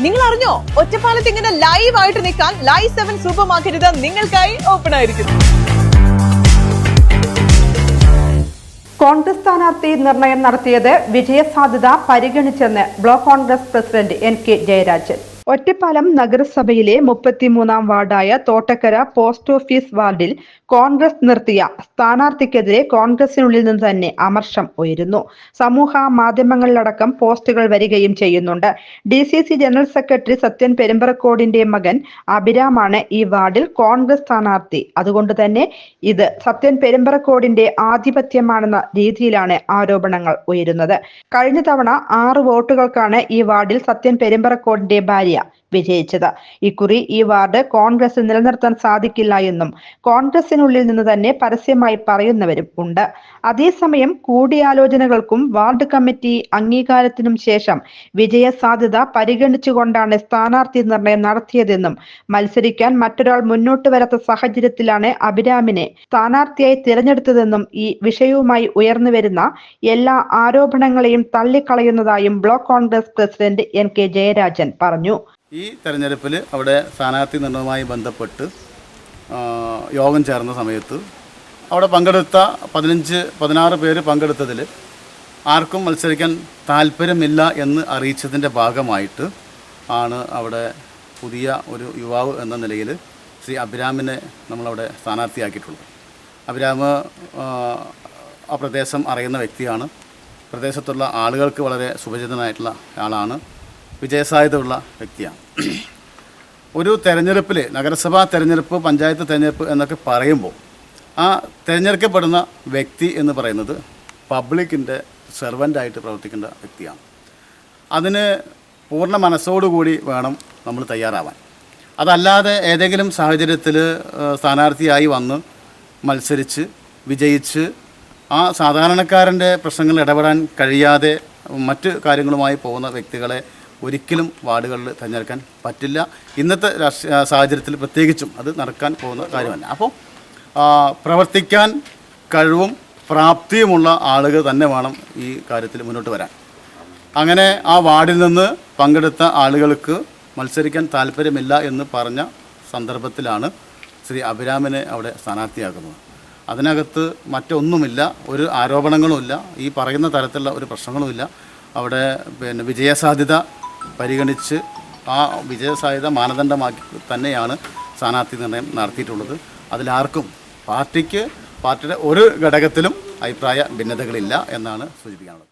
നിങ്ങൾ അറിഞ്ഞോ, ഒറ്റപ്പാലത്ത് ഇങ്ങനെ ലൈവ് ആയിട്ട് നിൽക്കാൻ ലൈവ് 7 സൂപ്പർ മാർക്കറ്റ് നിങ്ങൾക്കായി ഓപ്പൺ ആയിരിക്കുന്നു. കോൺഗ്രസ് സ്ഥാനാർത്ഥി നിർണയം നടത്തിയത് വിജയസാധ്യത പരിഗണിച്ചെന്ന് block Congress president NK Jayarajan. Ottapalam നഗരസഭയിലെ 33-ാം വാർഡായ തോട്ടക്കര പോസ്റ്റ് ഓഫീസ് വാർഡിൽ കോൺഗ്രസ് നിർത്തിയ സ്ഥാനാർത്ഥിക്കെതിരെ കോൺഗ്രസിനുള്ളിൽ നിന്ന് തന്നെ അമർഷം ഉയരുന്നു. സമൂഹ മാധ്യമങ്ങളിലടക്കം പോസ്റ്റുകൾ വരികയും ചെയ്യുന്നുണ്ട്. DCC ജനറൽ സെക്രട്ടറി സത്യൻ പെരുമ്പറക്കോടിന്റെ മകൻ അഭിരാമാണ് ഈ വാർഡിൽ കോൺഗ്രസ് സ്ഥാനാർത്ഥി. അതുകൊണ്ട് തന്നെ ഇത് സത്യൻ പെരുമ്പറക്കോടിന്റെ ആധിപത്യമാണെന്ന രീതിയിലാണ് ആരോപണങ്ങൾ ഉയരുന്നത്. കഴിഞ്ഞ തവണ 6 വോട്ടുകൾക്കാണ് ഈ വാർഡിൽ സത്യൻ പെരുമ്പറക്കോടിന്റെ ഭാര്യ വിജയിച്ചത്. ഇക്കുറി ഈ വാർഡ് കോൺഗ്രസ് നിലനിർത്താൻ സാധിക്കില്ല എന്നും കോൺഗ്രസിനുള്ളിൽ നിന്ന് തന്നെ പരസ്യമായി പറയുന്നവരും ഉണ്ട്. അതേസമയം കൂടിയാലോചനകൾക്കും വാർഡ് കമ്മിറ്റി അംഗീകാരത്തിനും ശേഷം വിജയ സാധ്യത പരിഗണിച്ചുകൊണ്ടാണ് സ്ഥാനാർത്ഥി നിർണയം നടത്തിയതെന്നും മത്സരിക്കാൻ മറ്റൊരാൾ മുന്നോട്ട് വരാത്ത സാഹചര്യത്തിലാണ് അഭിരാമിനെ സ്ഥാനാർത്ഥിയായി തിരഞ്ഞെടുത്തതെന്നും ഈ വിഷയവുമായി ഉയർന്നുവരുന്ന എല്ലാ ആരോപണങ്ങളെയും തള്ളിക്കളയുന്നതായും block Congress president NK Jayarajan പറഞ്ഞു. ഈ തെരഞ്ഞെടുപ്പിൽ അവിടെ സ്ഥാനാർത്ഥി നിർണയവുമായി ബന്ധപ്പെട്ട് യോഗം ചേർന്ന സമയത്ത് അവിടെ പങ്കെടുത്ത 15-16 പേര് പങ്കെടുത്തതിൽ ആർക്കും മത്സരിക്കാൻ താല്പര്യമില്ല എന്ന് അറിയിച്ചതിൻ്റെ ഭാഗമായിട്ട് ആണ് അവിടെ പുതിയ ഒരു യുവാവ് എന്ന നിലയിൽ ശ്രീ അഭിരാമിനെ നമ്മളവിടെ സ്ഥാനാർത്ഥിയാക്കിയിട്ടുള്ളത്. അഭിരാം ആ പ്രദേശം അറിയുന്ന വ്യക്തിയാണ്. പ്രദേശത്തുള്ള ആളുകൾക്ക് വളരെ സുപരിചിതനായിട്ടുള്ള ആളാണ്. വിജയസാധ്യതയുള്ള വ്യക്തിയാണ്. ഒരു തെരഞ്ഞെടുപ്പിൽ നഗരസഭാ തെരഞ്ഞെടുപ്പ്, പഞ്ചായത്ത് തെരഞ്ഞെടുപ്പ് എന്നൊക്കെ പറയുമ്പോൾ ആ തിരഞ്ഞെടുക്കപ്പെടുന്ന വ്യക്തി എന്ന് പറയുന്നത് പബ്ലിക്കിൻ്റെ സെർവൻ്റായിട്ട് പ്രവർത്തിക്കേണ്ട വ്യക്തിയാണ്. അതിന് പൂർണ്ണ മനസ്സോടുകൂടി വേണം നമ്മൾ തയ്യാറാവാൻ. അതല്ലാതെ ഏതെങ്കിലും സാഹചര്യത്തിൽ സ്ഥാനാർത്ഥിയായി വന്ന് മത്സരിച്ച് വിജയിച്ച് ആ സാധാരണക്കാരൻ്റെ പ്രശ്നങ്ങളിൽ ഇടപെടാൻ കഴിയാതെ മറ്റ് കാര്യങ്ങളുമായി പോകുന്ന വ്യക്തികളെ ഒരിക്കലും വാർഡുകളിൽ തിരഞ്ഞെടുക്കാൻ പറ്റില്ല. ഇന്നത്തെ സാഹചര്യത്തിൽ പ്രത്യേകിച്ചും അത് നടക്കാൻ പോകുന്ന കാര്യമല്ല. അപ്പോൾ പ്രവർത്തിക്കാൻ കഴിവും പ്രാപ്തിയുമുള്ള ആളുകൾ തന്നെ വേണം ഈ കാര്യത്തിൽ മുന്നോട്ട് വരാൻ. അങ്ങനെ ആ വാർഡിൽ നിന്ന് പങ്കെടുത്ത ആളുകൾക്ക് മത്സരിക്കാൻ താല്പര്യമില്ല എന്ന് പറഞ്ഞ സന്ദർഭത്തിലാണ് ശ്രീ അഭിരാമിനെ അവിടെ സ്ഥാനാർത്ഥിയാക്കുന്നത്. അതിനകത്ത് മറ്റൊന്നുമില്ല, ഒരു ആരോപണങ്ങളുമില്ല, ഈ പറയുന്ന തരത്തിലുള്ള ഒരു പ്രശ്നങ്ങളുമില്ല. അവിടെ വിജയസാധ്യത പരിഗണിച്ച് ആ വിജയസാധ്യത മാനദണ്ഡമാക്കി തന്നെയാണ് സ്ഥാനാർത്ഥി നിർണയം നടത്തിയിട്ടുള്ളത്. അതിലാർക്കും പാർട്ടിയുടെ ഒരു ഘടകത്തിലും അഭിപ്രായ ഭിന്നതകളില്ല എന്നാണ് സൂചിപ്പിക്കാനുള്ളത്.